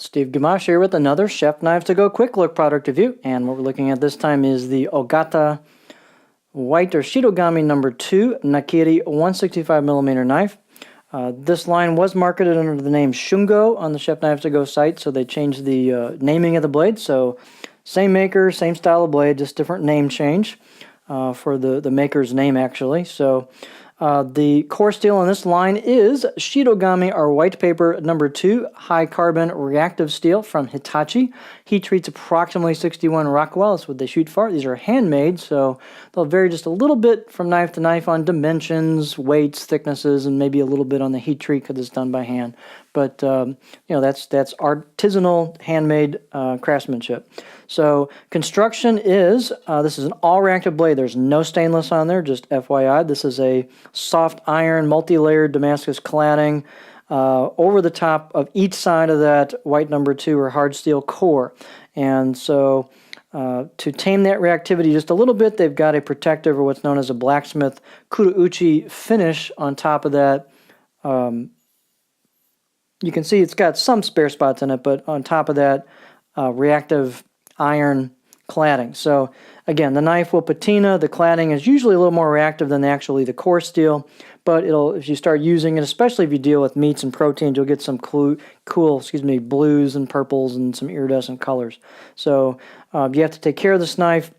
Steve Gamache here with another Chef Knives to Go quick look product review, and what we're looking at this time is the Ogata White or Shitogami number 2 Nakiri 165mm knife. This line was marketed under the name Shungo on the Chef Knives to Go site, so they changed the naming of the blade. So same maker, same style of blade, just different name change for the maker's name actually. So the core steel on this line is Shitogami or white paper number 2 high carbon reactive steel from Hitachi. Heat treats approximately 61 Rockwell. That's what they shoot for. These are handmade, so they'll vary just a little bit from knife to knife on dimensions, weights, thicknesses, and maybe a little bit on the heat treat because it's done by hand. But you know, that's artisanal, handmade craftsmanship. So construction is, this is an all reactive blade. There's no stainless on there, just FYI. This is a soft iron, multi-layered Damascus cladding over the top of each side of that white number 2 or hard steel core. And so to tame that reactivity just a little bit, they've got a protective or what's known as a blacksmith kurouchi finish on top of that. You can see it's got some spare spots in it, but on top of that reactive iron cladding. So again, the knife will patina. The cladding is usually a little more reactive than actually the core steel, but if you start using it, especially if you deal with meats and proteins, you'll get some cool blues and purples and some iridescent colors. So you have to take care of this knife,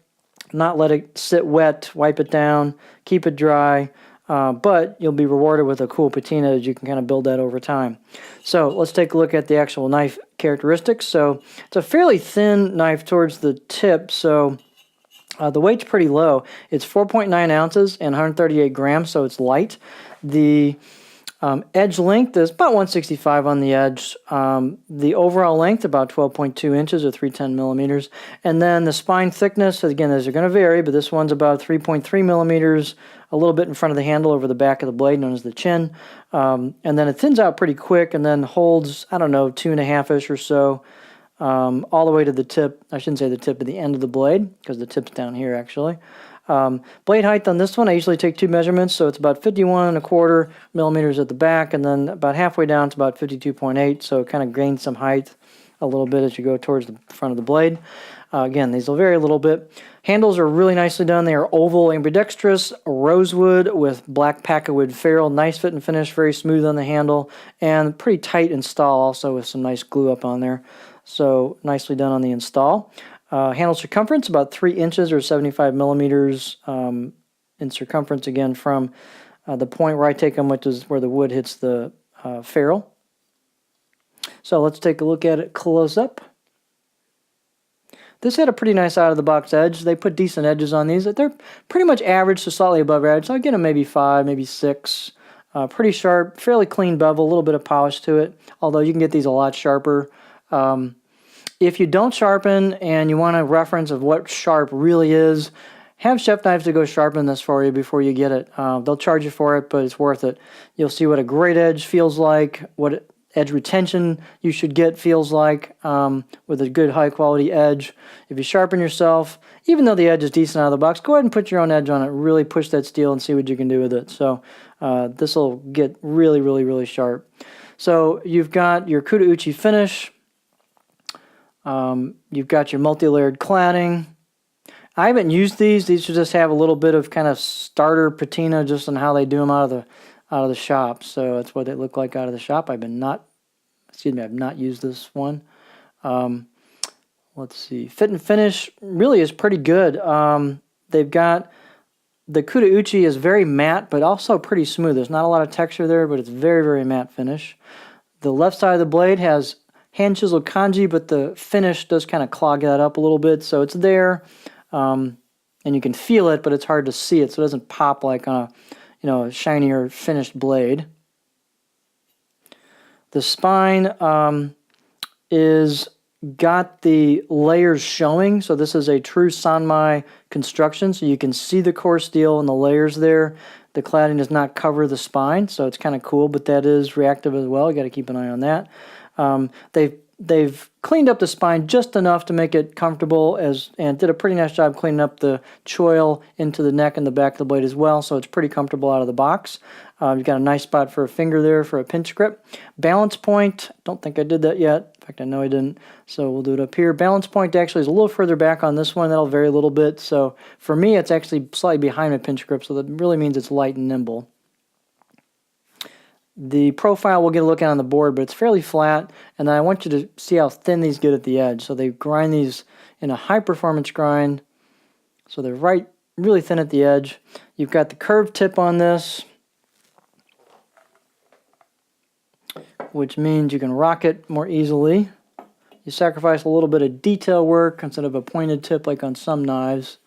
not let it sit wet, wipe it down, keep it dry. But you'll be rewarded with a cool patina as you can kind of build that over time. So let's take a look at the actual knife characteristics. So it's a fairly thin knife towards the tip, so the weight's pretty low. It's 4.9 ounces and 138 grams, so it's light. The edge length is about 165 on the edge. The overall length about 12.2 inches or 310 millimeters. And then the spine thickness, again, those are going to vary, but this one's about 3.3 millimeters, a little bit in front of the handle over the back of the blade, known as the chin. And then it thins out pretty quick and then holds, I don't know, 2.5-ish or so, all the way to the tip. I shouldn't say the tip, but the end of the blade, because the tip's down here actually. Blade height on this one, I usually take 2 measurements, so it's about 51.25 millimeters at the back, and then about halfway down it's about 52.8, so it kind of gains some height a little bit as you go towards the front of the blade. Again, these will vary a little bit. Handles are really nicely done. They are oval ambidextrous, rosewood with black packawood ferrule, nice fit and finish, very smooth on the handle, and pretty tight install also with some nice glue up on there. So nicely done on the install. Handle circumference about 3 inches or 75 millimeters in circumference, again from the point where I take them, which is where the wood hits the ferrule. So let's take a look at it close up. This had a pretty nice out-of-the-box edge. They put decent edges on these. They're pretty much average to slightly above average. So I'll get them maybe 5, maybe 6. Pretty sharp, fairly clean bevel, a little bit of polish to it, although you can get these a lot sharper. If you don't sharpen and you want a reference of what sharp really is, have Chef Knives to Go sharpen this for you before you get it. They'll charge you for it, but it's worth it. You'll see what a great edge feels like, what edge retention you should get feels like with a good high-quality edge. If you sharpen yourself, even though the edge is decent out of the box, go ahead and put your own edge on it. Really push that steel and see what you can do with it. So this will get really, really, really sharp. So you've got your kurouchi finish. You've got your multi-layered cladding. I haven't used these. These should just have a little bit of kind of starter patina just on how they do them out of the shop. So that's what they look like out of the shop. I've not used this one. Let's see. Fit and finish really is pretty good. They've got the kurouchi is very matte, but also pretty smooth. There's not a lot of texture there, but it's very, very matte finish. The left side of the blade has hand chiseled kanji, but the finish does kind of clog that up a little bit, so it's there, and you can feel it, but it's hard to see it, so it doesn't pop like on a shinier finished blade. The spine is got the layers showing, so this is a true Sanmai construction, so you can see the core steel and the layers there. The cladding does not cover the spine, so it's kind of cool, but that is reactive as well. You got to keep an eye on that. They've they've cleaned up the spine just enough to make it comfortable, and did a pretty nice job cleaning up the choil into the neck and the back of the blade as well, so it's pretty comfortable out of the box. You've got a nice spot for a finger there for a pinch grip. Balance point, don't think I did that yet. In fact, I know I didn't, so we'll do it up here. Balance point actually is a little further back on this one. That'll vary a little bit. So for me, it's actually slightly behind my pinch grip, so that really means it's light and nimble. The profile we'll get a look at on the board, but it's fairly flat, and then I want you to see how thin these get at the edge. So they grind these in a high-performance grind, so they're really thin at the edge. You've got the curved tip on this, which means you can rock it more easily. You sacrifice a little bit of detail work instead of a pointed tip like on some knives,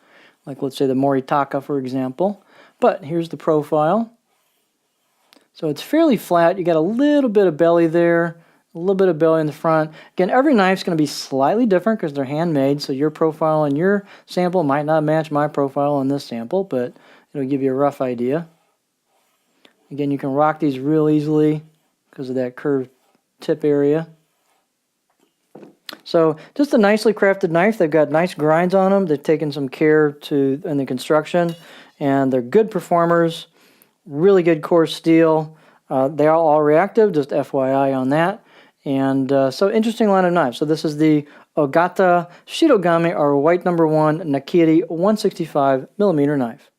like let's say the Moritaka, for example. But here's the profile. So it's fairly flat. You got a little bit of belly there, a little bit of belly in the front. Again, every knife's going to be slightly different because they're handmade, so your profile on your sample might not match my profile on this sample, but it'll give you a rough idea. Again, you can rock these real easily because of that curved tip area. So just a nicely crafted knife. They've got nice grinds on them. They've taken some care in the construction, and they're good performers. Really good coarse steel. They are all reactive, just FYI on that. And so interesting line of knives. So this is the Ogata Shirogami, or white number 1 Nakiri 165mm knife.